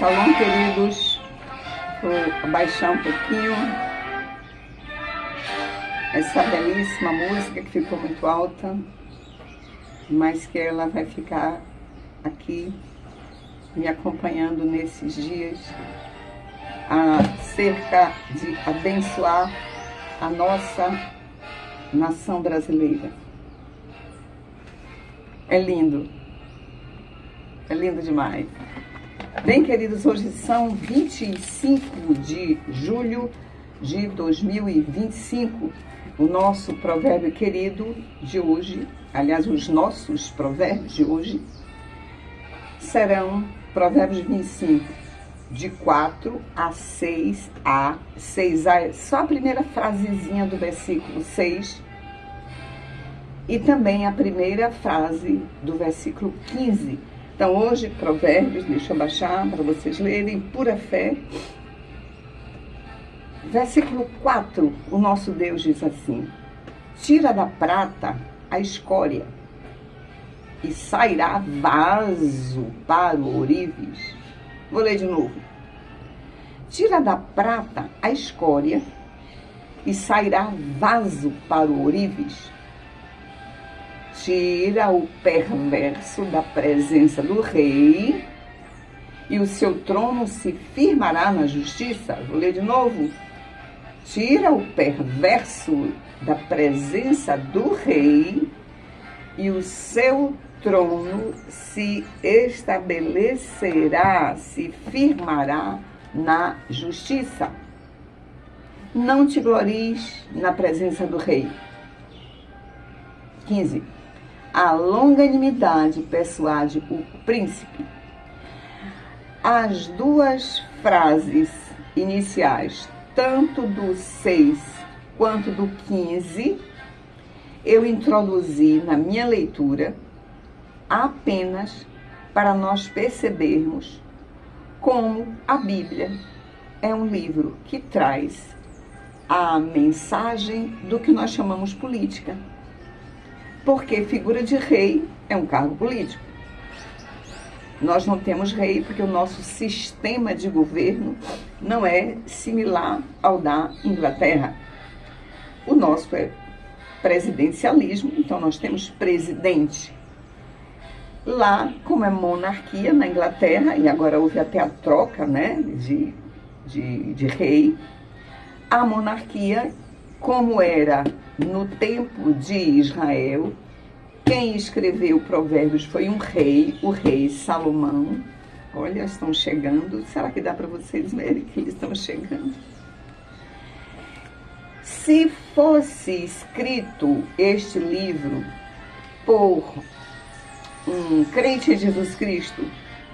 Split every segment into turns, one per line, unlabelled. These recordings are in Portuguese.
Shalom, queridos. Vou abaixar um pouquinho essa belíssima música que ficou muito alta, mas que ela vai ficar aqui me acompanhando nesses dias acerca de abençoar a nossa nação brasileira. É lindo demais. Bem, queridos, hoje são 25 de julho de 2025. O nosso provérbio querido de hoje, aliás, os nossos provérbios de hoje, serão Provérbios 25, de 4 a 6a. 6a é só a primeira frasezinha do versículo 6. E também a primeira frase do versículo 15. Então, hoje, Provérbios, deixa eu baixar para vocês lerem, pura fé. Versículo 4, o nosso Deus diz assim: tira da prata a escória, e sairá vaso para o ourives. Vou ler de novo. Tira da prata a escória, e sairá vaso para o ourives. Tira o perverso da presença do rei, e o seu trono se firmará na justiça. Vou ler de novo. Tira o perverso da presença do rei, e o seu trono se estabelecerá, se firmará na justiça. Não te glories na presença do rei. 15. A longanimidade persuade o príncipe. As duas frases iniciais, tanto do 6 quanto do 15, eu introduzi na minha leitura apenas para nós percebermos como a Bíblia é um livro que traz a mensagem do que nós chamamos política. Porque figura de rei é um cargo político. Nós não temos rei porque o nosso sistema de governo não é similar ao da Inglaterra. O nosso é presidencialismo, então nós temos presidente. Lá, como é monarquia na Inglaterra, e agora houve até a troca, né, de rei, a monarquia, como era no tempo de Israel, quem escreveu Provérbios foi um rei, o rei Salomão. Olha, estão chegando. Será que dá para vocês verem que eles estão chegando? Se fosse escrito este livro por um crente em Jesus Cristo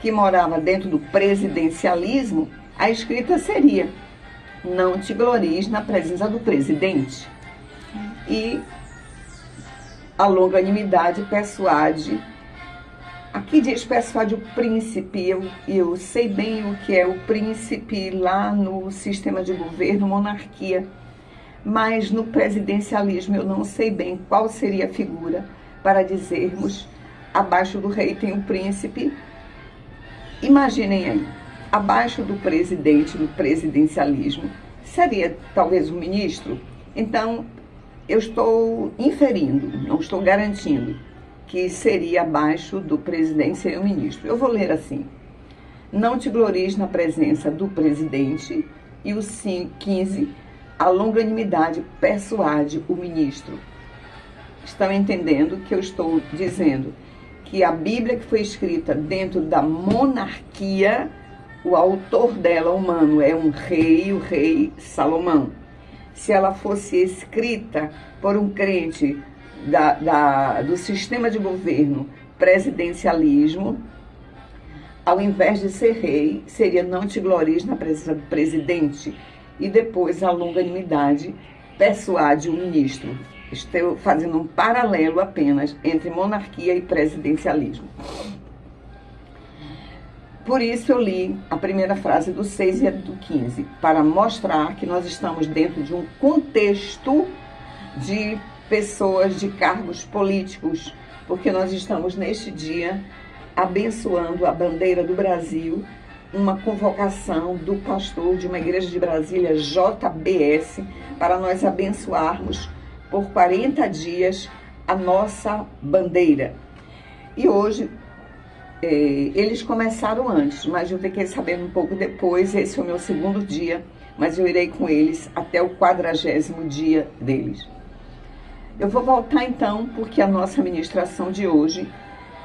que morava dentro do presidencialismo, a escrita seria: não te glories na presença do presidente. E a longanimidade persuade. Aqui diz persuade o príncipe. Eu sei bem o que é o príncipe lá no sistema de governo, monarquia. Mas no presidencialismo eu não sei bem qual seria a figura para dizermos abaixo do rei tem o príncipe. Imaginem aí, abaixo do presidente, no presidencialismo, seria talvez um ministro. Então, eu estou inferindo, não estou garantindo, que seria abaixo do presidente, seria o ministro. Eu vou ler assim: não te glories na presença do presidente. E o 15, a longanimidade persuade o ministro. Estão entendendo que eu estou dizendo que a Bíblia que foi escrita dentro da monarquia, o autor dela, humano, é um rei, o rei Salomão. Se ela fosse escrita por um crente do sistema de governo presidencialismo, ao invés de ser rei, seria não te glories na presença do presidente. E depois a longanimidade persuade o ministro. Estou fazendo um paralelo apenas entre monarquia e presidencialismo. Por isso eu li a primeira frase do 6 e a do 15, para mostrar que nós estamos dentro de um contexto de pessoas de cargos políticos, porque nós estamos neste dia abençoando a bandeira do Brasil uma convocação do pastor de uma igreja de Brasília, JBS, para nós abençoarmos por 40 dias a nossa bandeira. E hoje, eles começaram antes, mas eu fiquei sabendo um pouco depois. Esse é o meu segundo dia, mas eu irei com eles até o 40º dia deles. Eu vou voltar então, porque a nossa ministração de hoje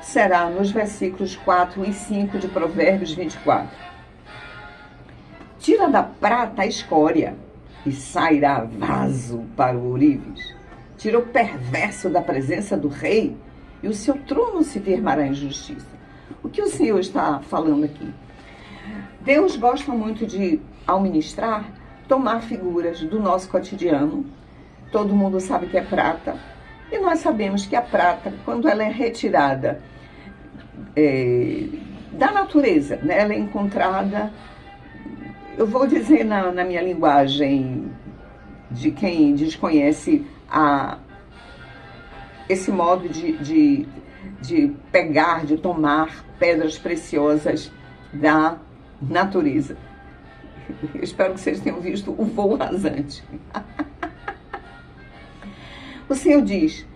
será nos versículos 4 e 5 de Provérbios 24. Tira da prata a escória e sairá vaso para o ourives. Tira o perverso da presença do rei e o seu trono se firmará em justiça. O que o Senhor está falando aqui? Deus gosta muito de, ao ministrar, tomar figuras do nosso cotidiano. Todo mundo sabe que é prata. E nós sabemos que a prata, quando ela é retirada da natureza, né? Ela é encontrada, eu vou dizer na minha linguagem de quem desconhece esse modo de pegar, de tomar pedras preciosas da natureza. Eu espero que vocês tenham visto o voo rasante. O Senhor diz,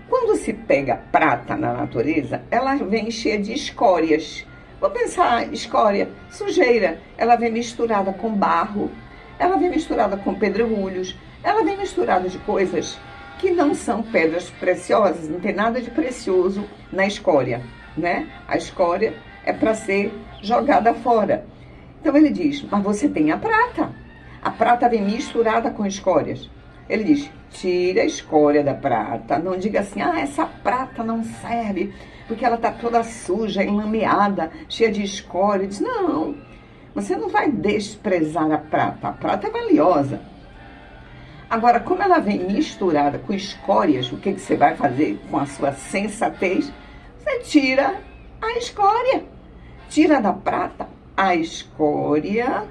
quando se pega prata na natureza, ela vem cheia de escórias. Vou pensar, escória, sujeira. Ela vem misturada com barro, ela vem misturada com pedregulhos, ela vem misturada de coisas que não são pedras preciosas, não tem nada de precioso na escória, né? A escória é para ser jogada fora. Então ele diz, mas você tem a prata. A prata vem misturada com escórias. Ele diz, tira a escória da prata. Não diga assim, essa prata não serve, porque ela está toda suja, enlameada, cheia de escória. Ele diz, não, você não vai desprezar a prata é valiosa. Agora, como ela vem misturada com escórias, o que você vai fazer com a sua sensatez? Você tira a escória, tira da prata a escória.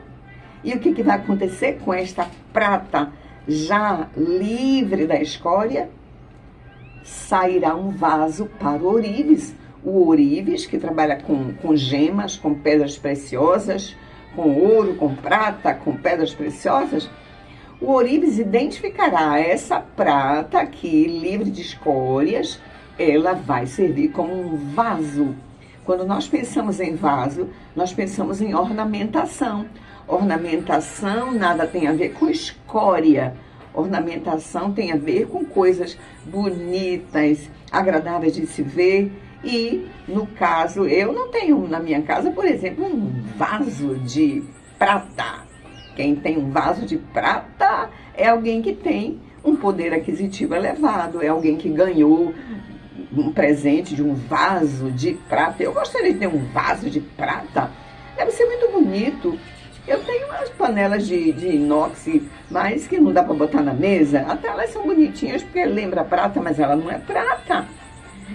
E o que vai acontecer com esta prata já livre da escória? Sairá um vaso para o ourives. O ourives, que trabalha com gemas, com pedras preciosas, com ouro, com prata, com pedras preciosas. O ourives identificará essa prata aqui, livre de escórias, ela vai servir como um vaso. Quando nós pensamos em vaso, nós pensamos em ornamentação. Ornamentação nada tem a ver com escória. Ornamentação tem a ver com coisas bonitas, agradáveis de se ver. E, no caso, eu não tenho na minha casa, por exemplo, um vaso de prata. Quem tem um vaso de prata é alguém que tem um poder aquisitivo elevado, é alguém que ganhou um presente de um vaso de prata. Eu gostaria de ter um vaso de prata, deve ser muito bonito. Eu tenho umas panelas de inox, mas que não dá para botar na mesa. Até elas são bonitinhas porque lembra prata, mas ela não é prata.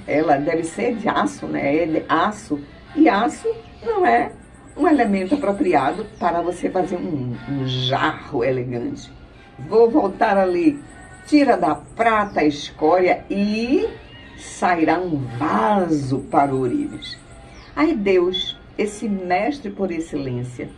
Ela deve ser de aço, né? É de aço. E aço não é um elemento apropriado para você fazer um jarro elegante. Vou voltar ali. Tira da prata a escória e sairá um vaso para o ourives. Aí Deus, esse mestre por excelência,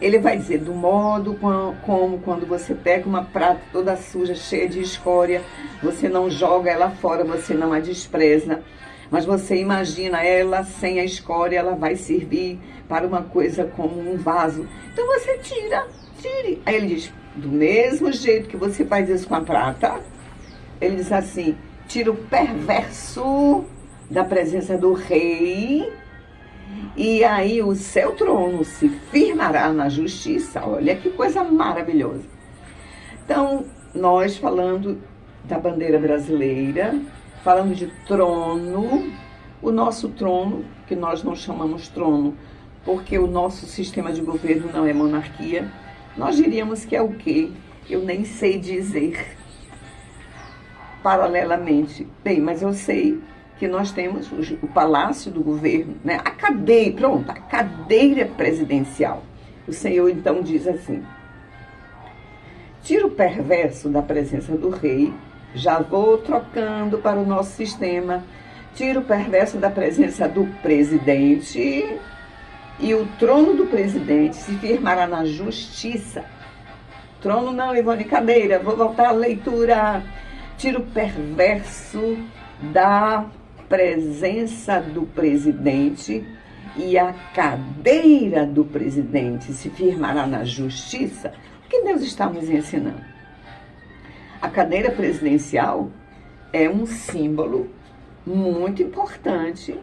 ele vai dizer, do modo como quando você pega uma prata toda suja, cheia de escória, você não joga ela fora, você não a despreza, mas você imagina ela sem a escória, ela vai servir para uma coisa como um vaso. Então você tire. Aí ele diz, do mesmo jeito que você faz isso com a prata, ele diz assim, tira o perverso da presença do rei, e aí o seu trono se firmará na justiça. Olha que coisa maravilhosa. Então, nós falando da bandeira brasileira, falando de trono, o nosso trono, que nós não chamamos trono, porque o nosso sistema de governo não é monarquia, nós diríamos que é o quê? Eu nem sei dizer paralelamente. Bem, mas eu sei que nós temos o palácio do governo, né? A cadeira presidencial. O Senhor então diz assim, tira o perverso da presença do rei, já vou trocando para o nosso sistema, tira o perverso da presença do presidente E o trono do presidente se firmará na justiça. Trono não, Ivone, cadeira. Vou voltar à leitura. Tira o perverso da presença do presidente e a cadeira do presidente se firmará na justiça. O que Deus está nos ensinando? A cadeira presidencial é um símbolo muito importante,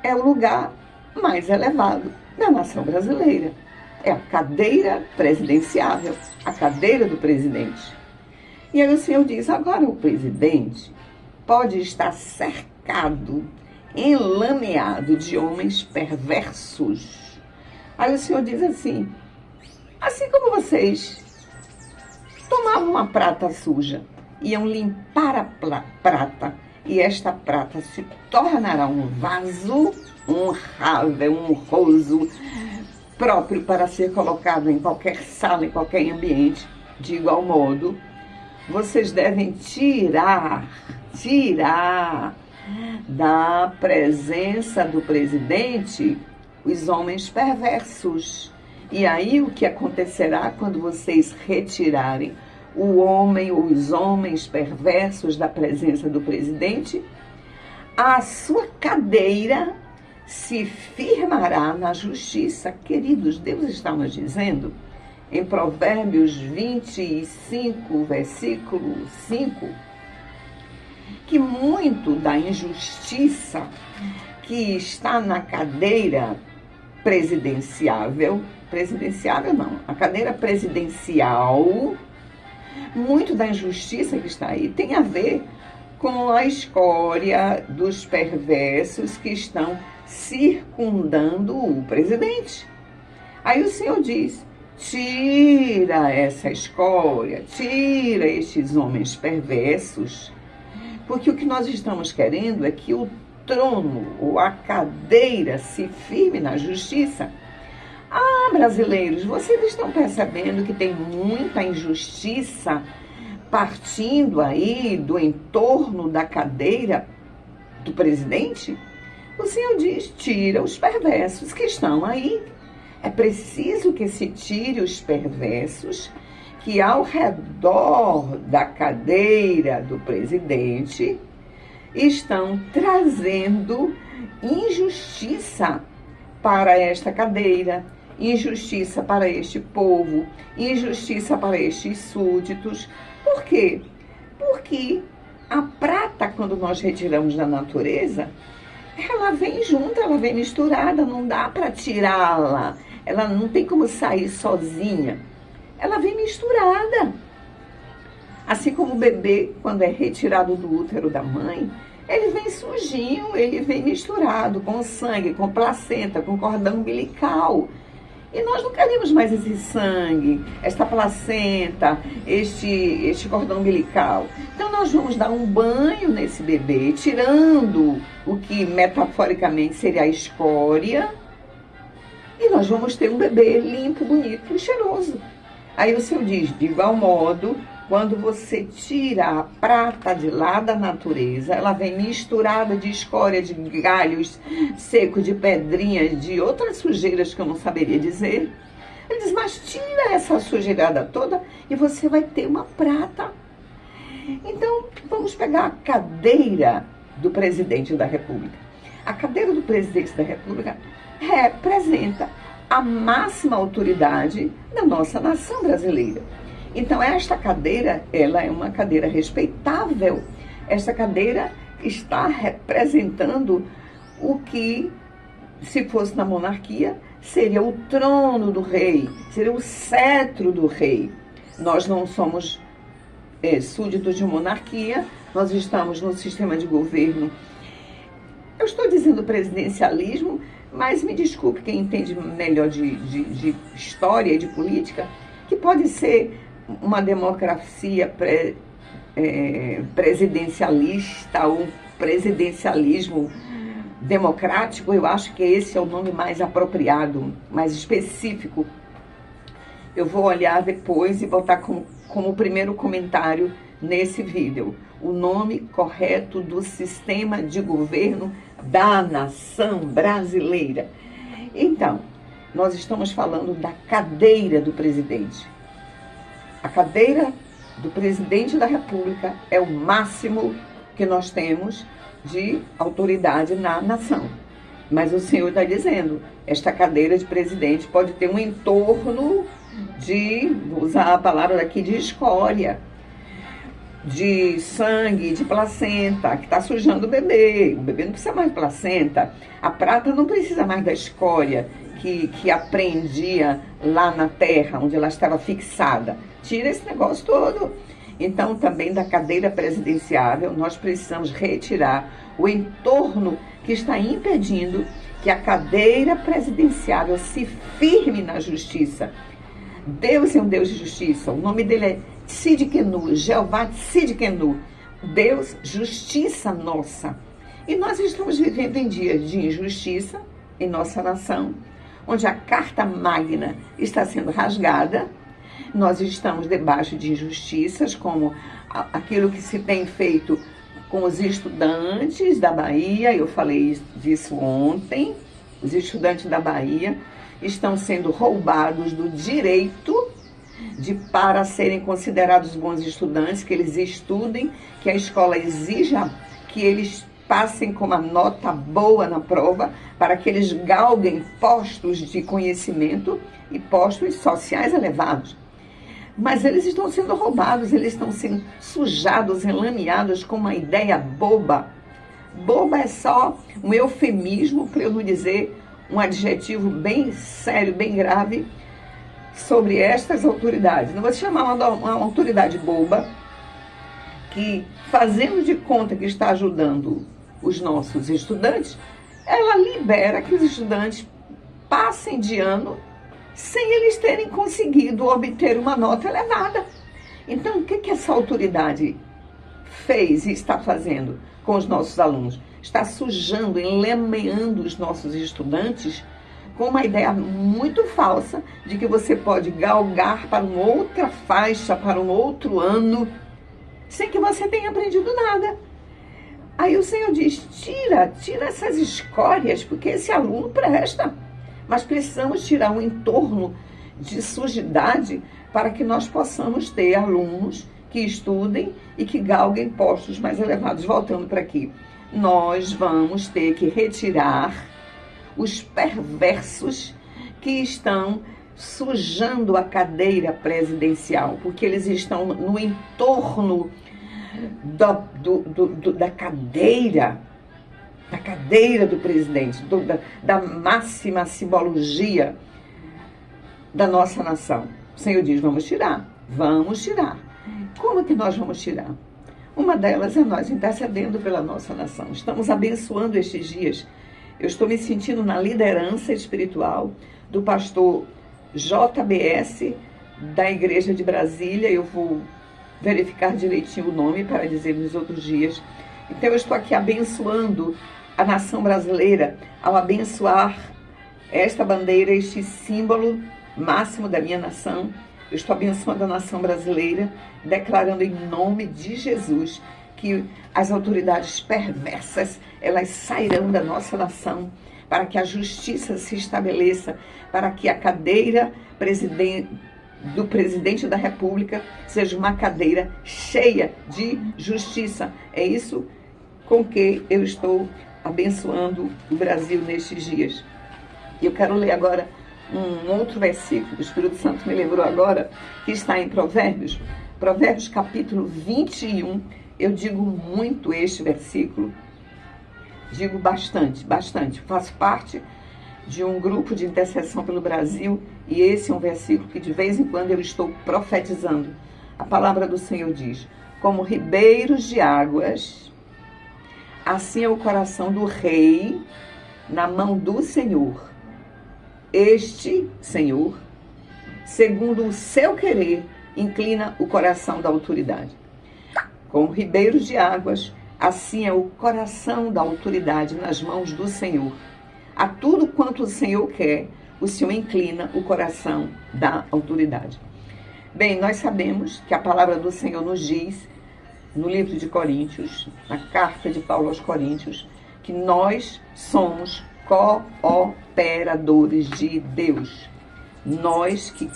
é o lugar mais elevado da nação brasileira. É a cadeira presidenciável, a cadeira do presidente. E aí o Senhor diz, agora o presidente pode estar cercado, enlameado de homens perversos. Aí o Senhor diz assim como vocês tomavam uma prata suja, iam limpar a prata, e esta prata se tornará um vaso honrável, honroso, próprio para ser colocado em qualquer sala, em qualquer ambiente. De igual modo, vocês devem tirar da presença do presidente os homens perversos. E aí o que acontecerá quando vocês retirarem o homem ou os homens perversos da presença do presidente? A sua cadeira se firmará na justiça. Queridos, Deus está nos dizendo em Provérbios 25, versículo 5, que muito da injustiça que está na cadeira presidencial, a cadeira presidencial, muito da injustiça que está aí tem a ver com a escória dos perversos que estão circundando o presidente. Aí o Senhor diz, tira essa escória, tira estes homens perversos, porque o que nós estamos querendo é que o trono ou a cadeira se firme na justiça. Ah, brasileiros, vocês estão percebendo que tem muita injustiça partindo aí do entorno da cadeira do presidente? O Senhor diz, tira os perversos que estão aí. É preciso que se tire os perversos que ao redor da cadeira do presidente estão trazendo injustiça para esta cadeira, injustiça para este povo, injustiça para estes súditos. Por quê? Porque a prata, quando nós retiramos da natureza, ela vem junto, ela vem misturada, não dá para tirá-la, ela não tem como sair sozinha, ela vem misturada. Assim como o bebê, quando é retirado do útero da mãe, ele vem sujinho, ele vem misturado com sangue, com placenta, com cordão umbilical. E nós não queremos mais esse sangue, esta placenta, este cordão umbilical. Então nós vamos dar um banho nesse bebê, tirando o que metaforicamente seria a escória, e nós vamos ter um bebê limpo, bonito e cheiroso. Aí o Senhor diz, de igual modo, quando você tira a prata de lá da natureza, ela vem misturada de escória, de galhos secos, de pedrinhas, de outras sujeiras que eu não saberia dizer. Ele diz, mas tira essa sujeirada toda e você vai ter uma prata. Então, vamos pegar a cadeira do presidente da República. A cadeira do presidente da República representa a máxima autoridade da nossa nação brasileira. Então, esta cadeira, ela é uma cadeira respeitável. Esta cadeira está representando o que, se fosse na monarquia, seria o trono do rei, seria o cetro do rei. Nós não somos súditos de monarquia, nós estamos no sistema de governo. Eu estou dizendo presidencialismo, mas me desculpe quem entende melhor de história e de política, que pode ser uma democracia presidencialista ou presidencialismo democrático. Eu acho que esse é o nome mais apropriado, mais específico. Eu vou olhar depois e botar como primeiro comentário nesse vídeo o nome correto do sistema de governo da nação brasileira. Então, nós estamos falando da cadeira do presidente. A cadeira do presidente da República é o máximo que nós temos de autoridade na nação. Mas o Senhor está dizendo, esta cadeira de presidente pode ter um entorno de, vou usar a palavra aqui, de escória, de sangue, de placenta, que está sujando o bebê. O bebê não precisa mais de placenta. A prata não precisa mais da escória que aprendia lá na terra, onde ela estava fixada. Tira esse negócio todo. Então, também da cadeira presidenciável, nós precisamos retirar o entorno que está impedindo que a cadeira presidenciável se firme na justiça. Deus é um Deus de justiça. O nome dele é Tsidkenu, Jeová Tsidkenu. Deus, justiça nossa. E nós estamos vivendo em dias de injustiça em nossa nação, onde a Carta Magna está sendo rasgada. Nós estamos debaixo de injustiças, como aquilo que se tem feito com os estudantes da Bahia. Eu falei disso ontem. Os estudantes da Bahia estão sendo roubados do direito para serem considerados bons estudantes, que eles estudem, que a escola exija que eles passem com uma nota boa na prova, para que eles galguem postos de conhecimento e postos sociais elevados. Mas eles estão sendo roubados, eles estão sendo sujados, enlameados com uma ideia boba. Boba é só um eufemismo, para eu não dizer um adjetivo bem sério, bem grave, sobre estas autoridades. Não vou chamar uma autoridade boba, que, fazendo de conta que está ajudando os nossos estudantes, ela libera que os estudantes passem de ano sem eles terem conseguido obter uma nota elevada. Então, o que essa autoridade fez e está fazendo com os nossos alunos? Está sujando, enlameando os nossos estudantes com uma ideia muito falsa de que você pode galgar para uma outra faixa, para um outro ano, sem que você tenha aprendido nada. Aí o Senhor diz, tira essas escórias, porque esse aluno presta. Mas precisamos tirar um entorno de sujidade para que nós possamos ter alunos que estudem e que galguem postos mais elevados. Voltando para aqui, nós vamos ter que retirar os perversos que estão sujando a cadeira presidencial, porque eles estão no entorno da cadeira do presidente, da máxima simbologia da nossa nação. O Senhor diz, vamos tirar. Como que nós vamos tirar? Uma delas é nós intercedendo pela nossa nação. Estamos abençoando estes dias. Eu estou me sentindo na liderança espiritual do pastor JBS, da Igreja de Brasília. Eu vou verificar direitinho o nome para dizer nos outros dias. Então eu estou aqui abençoando a nação brasileira, ao abençoar esta bandeira, este símbolo máximo da minha nação. Eu estou abençoando a nação brasileira, declarando em nome de Jesus que as autoridades perversas, elas sairão da nossa nação, para que a justiça se estabeleça, para que a cadeira do presidente da República seja uma cadeira cheia de justiça. É isso com que eu estou abençoando o Brasil nestes dias. Eu quero ler agora um outro versículo, o Espírito Santo me lembrou agora, que está em Provérbios capítulo 21. Eu digo muito este versículo, digo bastante. Faço parte de um grupo de intercessão pelo Brasil e esse é um versículo que de vez em quando eu estou profetizando. A palavra do Senhor diz, como ribeiros de águas, assim é o coração do rei na mão do Senhor. Este Senhor, segundo o seu querer, inclina o coração da autoridade. Como ribeiros de águas, assim é o coração da autoridade nas mãos do Senhor. A tudo quanto o Senhor quer, o Senhor inclina o coração da autoridade. Bem, nós sabemos que a palavra do Senhor nos diz, no livro de Coríntios, na carta de Paulo aos Coríntios, que nós somos cooperadores de Deus. Nós que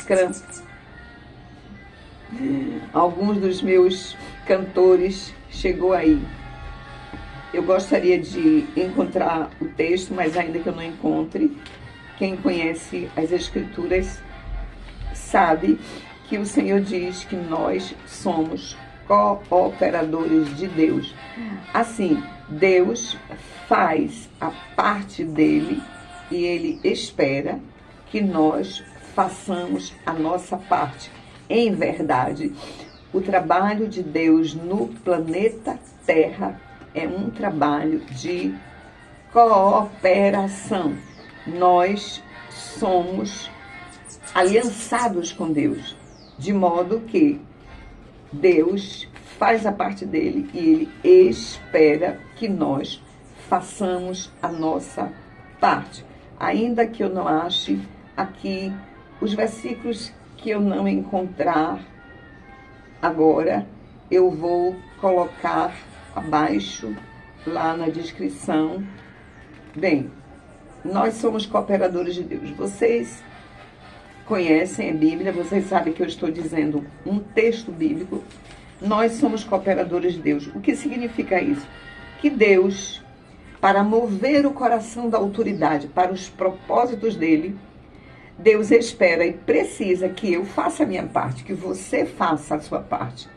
alguns dos meus cantores chegou aí. Eu gostaria de encontrar o texto, mas ainda que eu não encontre, quem conhece as Escrituras sabe que o Senhor diz que nós somos cooperadores de Deus. Assim, Deus faz a parte dele e ele espera que nós façamos a nossa parte. Em verdade, o trabalho de Deus no planeta Terra é um trabalho de cooperação. Nós somos aliançados com Deus, de modo que Deus faz a parte dele e ele espera que nós façamos a nossa parte. Ainda que eu não ache aqui os versículos que eu não encontrar agora, eu vou colocar abaixo, lá na descrição. Bem, nós somos cooperadores de Deus. Vocês conhecem a Bíblia, vocês sabem que eu estou dizendo um texto bíblico. Nós somos cooperadores de Deus. O que significa isso? Que Deus, para mover o coração da autoridade para os propósitos dele, Deus espera e precisa que eu faça a minha parte, que você faça a sua parte.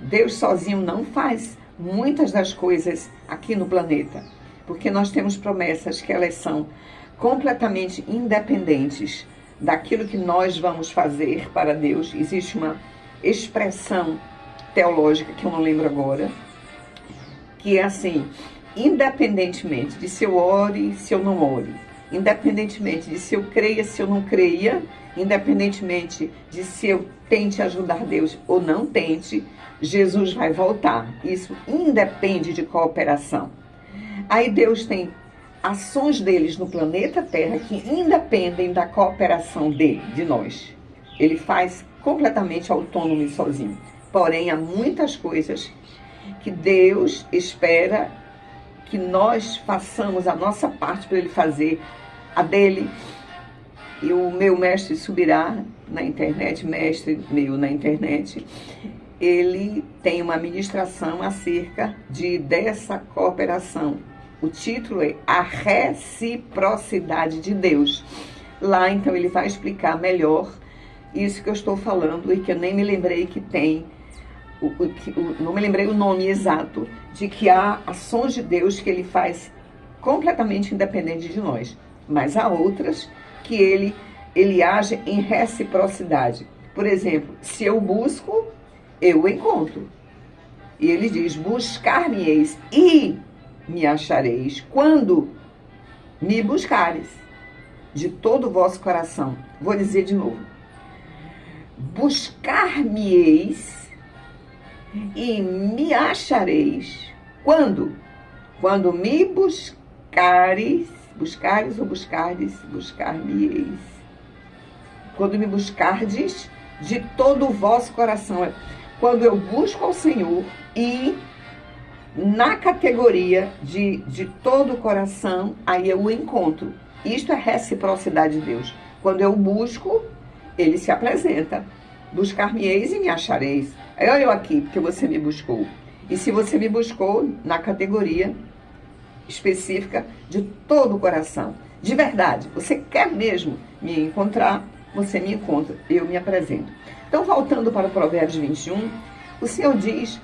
Deus sozinho não faz muitas das coisas aqui no planeta, porque nós temos promessas que elas são completamente independentes daquilo que nós vamos fazer para Deus. Existe uma expressão teológica que eu não lembro agora, que é assim: independentemente de se eu ore, se eu não ore, independentemente de se eu creia, se eu não creia, independentemente de se eu tente ajudar Deus ou não tente, Jesus vai voltar. Isso independe de cooperação. Aí Deus tem ações deles no planeta Terra que independem da cooperação dele, de nós. Ele faz completamente autônomo e sozinho. Porém, há muitas coisas que Deus espera que nós façamos a nossa parte para ele fazer a dele. E o meu mestre Subirá na internet, mestre meu na internet, ele tem uma ministração acerca dessa cooperação. O título é A Reciprocidade de Deus. Lá, então, ele vai explicar melhor isso que eu estou falando e que eu nem me lembrei que tem, não me lembrei o nome exato, de que há ações de Deus que ele faz completamente independente de nós. Mas há outras que ele age em reciprocidade. Por exemplo, se eu busco, eu encontro. E ele diz: buscar-me-eis e me achareis quando me buscares de todo o vosso coração. Vou dizer de novo: buscar-me-eis e me achareis quando me buscares ou buscar-me-eis. Quando me buscardes de todo o vosso coração. Quando eu busco ao Senhor e na categoria de todo o coração, aí eu o encontro. Isto é reciprocidade de Deus. Quando eu busco, ele se apresenta. Buscar-me-eis e me achareis. Aí olha eu aqui, porque você me buscou. E se você me buscou, na categoria específica de todo o coração. De verdade, você quer mesmo me encontrar, você me encontra, eu me apresento. Então, voltando para o Provérbios 21, o Senhor diz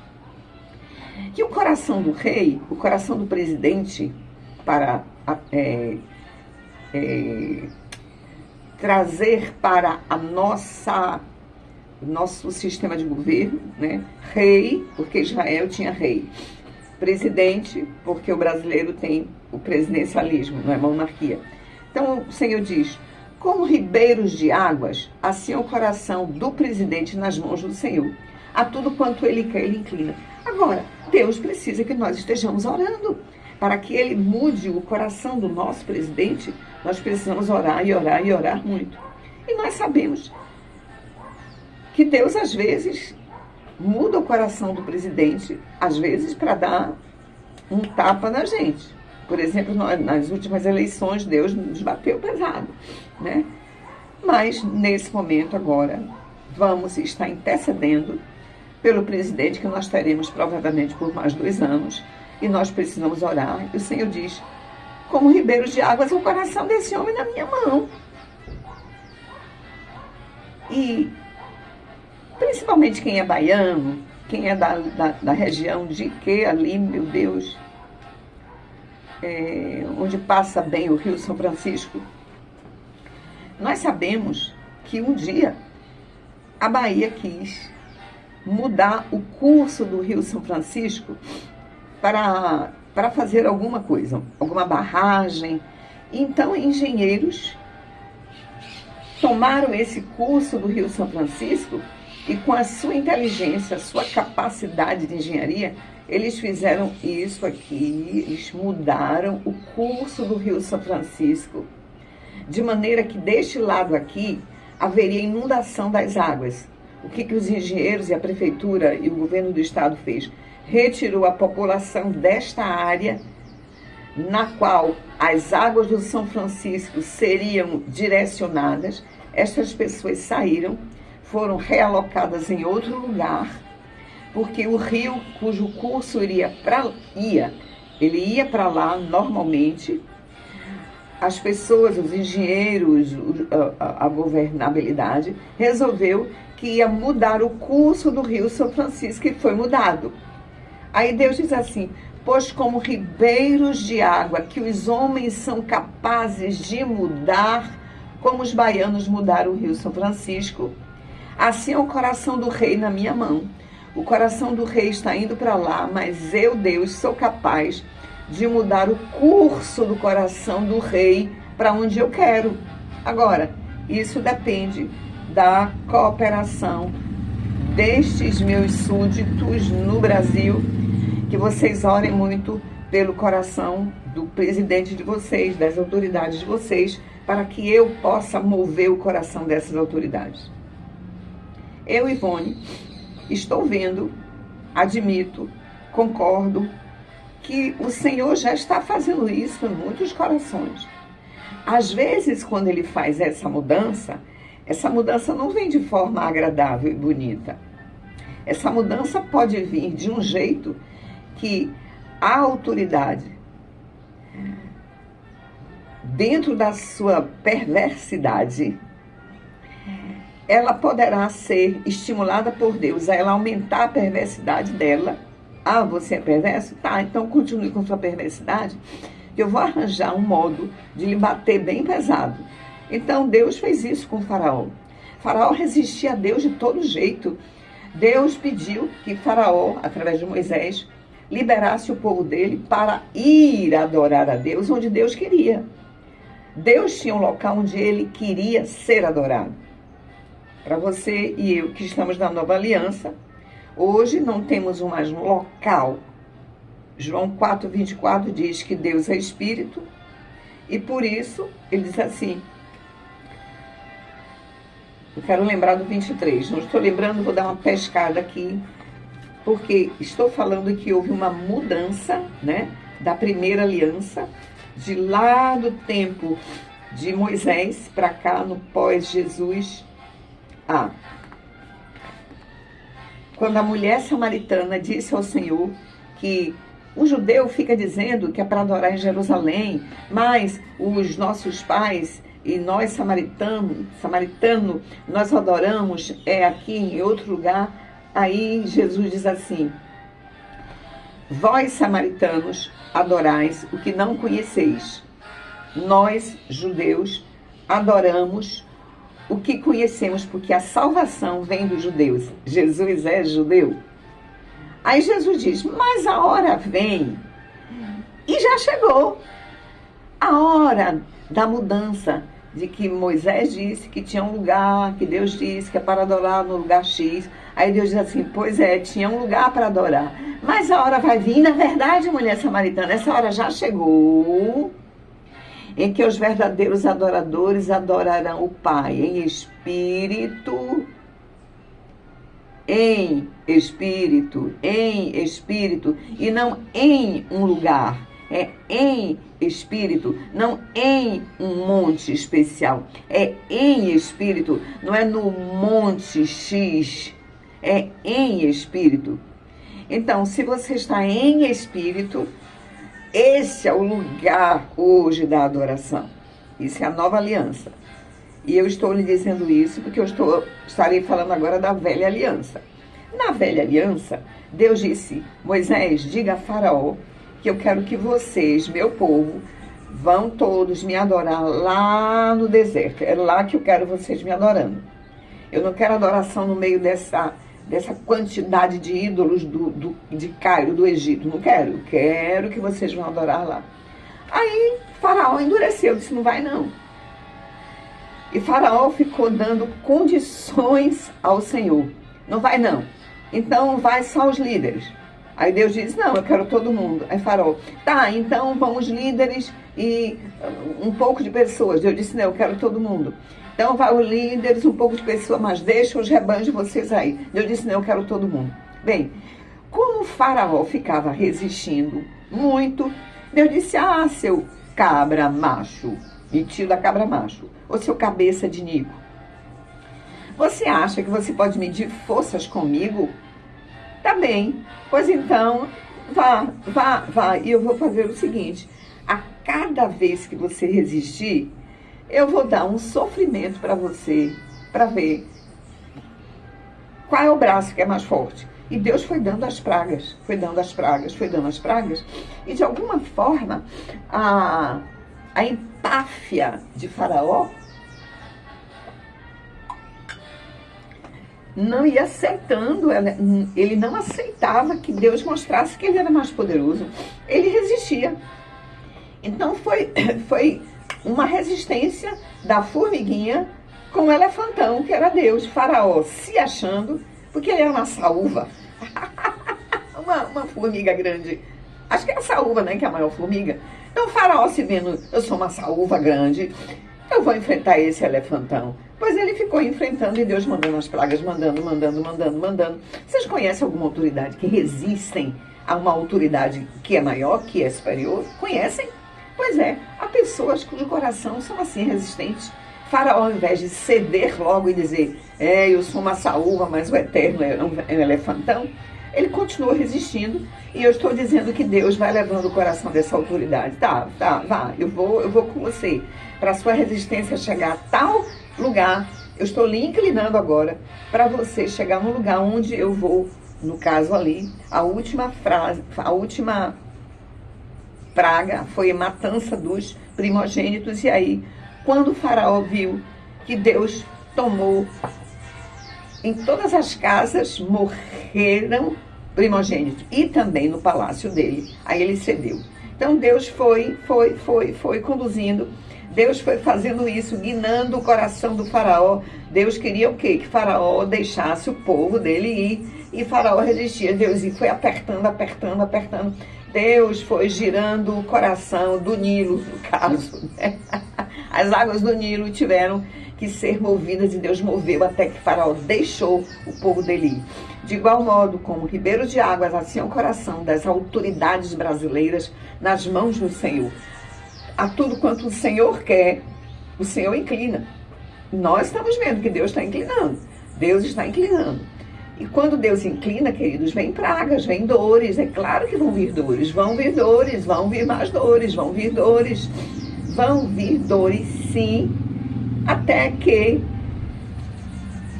que o coração do rei, o coração do presidente, para trazer para nosso sistema de governo, né? Rei, porque Israel tinha rei. Presidente, porque o brasileiro tem o presidencialismo, não é monarquia. Então, o Senhor diz: como ribeiros de águas, assim é o coração do presidente nas mãos do Senhor. A tudo quanto ele quer, ele inclina. Agora, Deus precisa que nós estejamos orando. Para que ele mude o coração do nosso presidente, nós precisamos orar e orar e orar muito. E nós sabemos que Deus, às vezes, muda o coração do presidente, às vezes para dar um tapa na gente. Por exemplo, nas últimas eleições, Deus nos bateu pesado, né? Mas, nesse momento agora, vamos estar intercedendo pelo presidente, que nós teremos provavelmente por mais 2 anos, e nós precisamos orar. E o Senhor diz, como ribeiros de águas, o coração desse homem na minha mão. E, principalmente quem é baiano, quem é da região de que ali, meu Deus, onde passa bem o Rio São Francisco, nós sabemos que um dia a Bahia quis mudar o curso do Rio São Francisco para fazer alguma coisa, alguma barragem. Então, engenheiros tomaram esse curso do Rio São Francisco e, com a sua inteligência, a sua capacidade de engenharia, eles fizeram isso aqui, eles mudaram o curso do Rio São Francisco, de maneira que deste lado aqui haveria inundação das águas. O que os engenheiros e a prefeitura e o governo do estado fez? Retirou a população desta área, na qual as águas do São Francisco seriam direcionadas. Estas pessoas saíram, foram realocadas em outro lugar, porque o rio, cujo curso ele ia para lá normalmente. As pessoas, os engenheiros, a governabilidade, resolveu que ia mudar o curso do Rio São Francisco, e foi mudado. Aí Deus diz assim, pois como ribeiros de água, que os homens são capazes de mudar, como os baianos mudaram o Rio São Francisco, assim é o coração do rei na minha mão. O coração do rei está indo para lá, mas eu, Deus, sou capaz de mudar o curso do coração do rei para onde eu quero. Agora, isso depende da cooperação destes meus súditos no Brasil, que vocês orem muito pelo coração do presidente de vocês, das autoridades de vocês, para que eu possa mover o coração dessas autoridades. Eu, Ivone, estou vendo, admito, concordo, que o Senhor já está fazendo isso em muitos corações. Às vezes, quando Ele faz essa mudança não vem de forma agradável e bonita. Essa mudança pode vir de um jeito que a autoridade, dentro da sua perversidade, ela poderá ser estimulada por Deus a ela aumentar a perversidade dela. Ah, você é perverso? Tá, então continue com sua perversidade. Eu vou arranjar um modo de lhe bater bem pesado. Então Deus fez isso com Faraó. Faraó resistia a Deus de todo jeito. Deus pediu que Faraó, através de Moisés, liberasse o povo dele para ir adorar a Deus onde Deus queria. Deus tinha um local onde ele queria ser adorado. Para você e eu que estamos na Nova Aliança, hoje não temos mais um local. João 4:24 diz que Deus é Espírito, e por isso ele diz assim, eu quero lembrar do 23, não estou lembrando, vou dar uma pescada aqui, porque estou falando que houve uma mudança, né, da primeira aliança, de lá do tempo de Moisés para cá, no pós-Jesus. Quando a mulher samaritana disse ao Senhor que o judeu fica dizendo que é para adorar em Jerusalém, mas os nossos pais e nós samaritano, nós adoramos aqui em outro lugar. Aí Jesus diz assim, vós samaritanos adorais o que não conheceis. Nós, judeus, adoramos o que conhecemos, porque a salvação vem dos judeus. Jesus é judeu. Aí Jesus diz, mas a hora vem, e já chegou, a hora da mudança, de que Moisés disse que tinha um lugar, que Deus disse que é para adorar no lugar X. Aí Deus diz assim, pois é, tinha um lugar para adorar. Mas a hora vai vir, na verdade, mulher samaritana, essa hora já chegou, em que os verdadeiros adoradores adorarão o Pai em espírito, e não em um lugar. É em espírito, não em um monte especial. É em espírito, não é no monte X. É em espírito. Então, se você está em espírito, esse é o lugar hoje da adoração. Isso é a nova aliança. E eu estou lhe dizendo isso porque estarei falando agora da velha aliança. Na velha aliança, Deus disse: Moisés, diga a Faraó que eu quero que vocês, meu povo, vão todos me adorar lá no deserto. É lá que eu quero vocês me adorando. Eu não quero adoração no meio dessa quantidade de ídolos de Cairo, do Egito. Não quero. Eu quero que vocês vão adorar lá. Aí Faraó endureceu, disse: não vai não. E Faraó ficou dando condições ao Senhor. Não vai não. Então vai só os líderes. Aí Deus diz: não, eu quero todo mundo. Aí Faraó: tá, então vão os líderes e um pouco de pessoas. Deus disse: não, eu quero todo mundo. Então vai os líderes, um pouco de pessoas, mas deixa os rebanhos de vocês aí. Deus disse: não, eu quero todo mundo. Bem, como Faraó ficava resistindo muito, Deus disse: ah, seu cabra macho, metido a cabra macho, ou seu cabeça de Nico, você acha que você pode medir forças comigo? Tá bem, pois então, vá. E eu vou fazer o seguinte: a cada vez que você resistir, eu vou dar um sofrimento para você, para ver qual é o braço que é mais forte. E Deus foi dando as pragas, e de alguma forma, a empáfia de Faraó não ia aceitando, ele não aceitava que Deus mostrasse que ele era mais poderoso. Ele resistia. Então foi uma resistência da formiguinha com o elefantão, que era Deus. Faraó se achando, porque ele era uma saúva. uma formiga grande. Acho que é a saúva, né, que é a maior formiga. Então Faraó se vendo: eu sou uma saúva grande, eu vou enfrentar esse elefantão. Pois ele ficou enfrentando e Deus mandando as pragas, mandando. Vocês conhecem alguma autoridade que resistem a uma autoridade que é maior, que é superior? Conhecem? Pois é, há pessoas cujo coração são assim resistentes. Faraó, ao invés de ceder logo e dizer: eu sou uma saúva, mas o eterno é um elefantão, ele continuou resistindo. E eu estou dizendo que Deus vai levando o coração dessa autoridade. Tá, vá, eu vou com você. Para a sua resistência chegar a tal lugar, eu estou lhe inclinando agora para você chegar no lugar onde eu vou, no caso ali, a última praga foi a matança dos primogênitos. E aí, quando o Faraó viu que Deus tomou, em todas as casas morreram primogênitos, e também no palácio dele, aí ele cedeu. Então Deus foi conduzindo, Deus foi fazendo isso, guinando o coração do Faraó. Deus queria o quê? Que Faraó deixasse o povo dele ir, e Faraó resistia. Deus foi apertando. Deus foi girando o coração do Nilo, no caso, né? As águas do Nilo tiveram que ser movidas, e Deus moveu até que Faraó deixou o povo dele ir. De igual modo, como ribeiros de águas, assim é o coração das autoridades brasileiras nas mãos do Senhor. A tudo quanto o Senhor quer, o Senhor inclina. Nós estamos vendo que Deus está inclinando. Deus está inclinando. E quando Deus inclina, queridos, vem pragas, vem dores. É claro que vão vir dores, vão vir mais dores, vão vir dores, sim, até que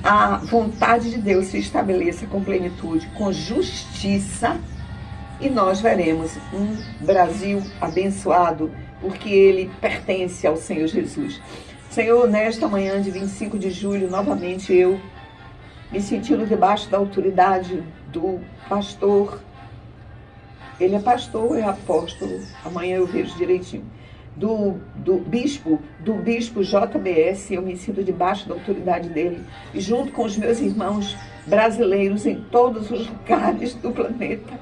a vontade de Deus se estabeleça com plenitude, com justiça, e nós veremos um Brasil abençoado, porque ele pertence ao Senhor Jesus. Senhor, nesta manhã de 25 de julho, novamente eu me sentindo debaixo da autoridade do pastor. Ele é pastor ou é apóstolo? Amanhã eu vejo direitinho. Do bispo JBS, eu me sinto debaixo da autoridade dele, e junto com os meus irmãos brasileiros em todos os lugares do planeta,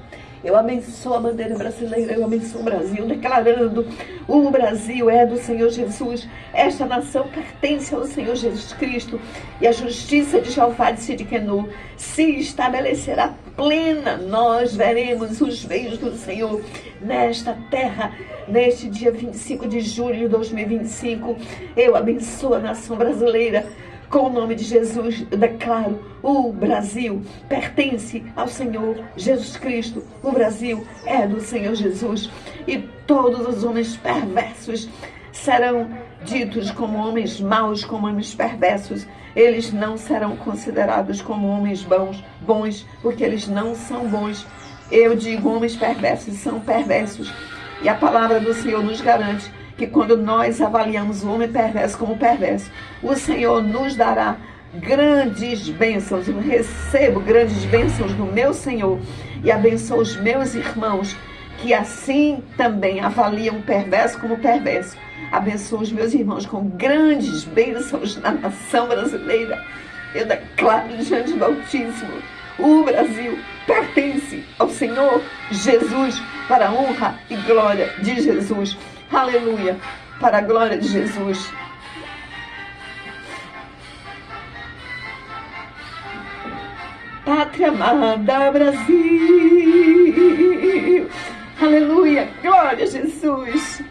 eu abençoo a bandeira brasileira, eu abençoo o Brasil, declarando: o Brasil é do Senhor Jesus, esta nação pertence ao Senhor Jesus Cristo, e a justiça de Jeová de Sidquenu se estabelecerá
plena, nós veremos os bens do Senhor nesta terra, neste dia 25 de julho de 2025. Eu abençoo a nação brasileira. Com o nome de Jesus, eu declaro: o Brasil pertence ao Senhor Jesus Cristo. O Brasil é do Senhor Jesus. E todos os homens perversos serão ditos como homens maus, como homens perversos. Eles não serão considerados como homens bons, porque eles não são bons. Eu digo, homens perversos são perversos. E a palavra do Senhor nos garante que quando nós avaliamos o homem perverso como perverso, o Senhor nos dará grandes bênçãos. Eu recebo grandes bênçãos do meu Senhor e abençoo os meus irmãos que assim também avaliam o perverso como perverso. Abençoo os meus irmãos com grandes bênçãos na nação brasileira. Eu declaro diante do Altíssimo: o Brasil pertence ao Senhor Jesus, para a honra e glória de Jesus. Aleluia, para a glória de Jesus. Pátria amada, Brasil. Aleluia, glória a Jesus.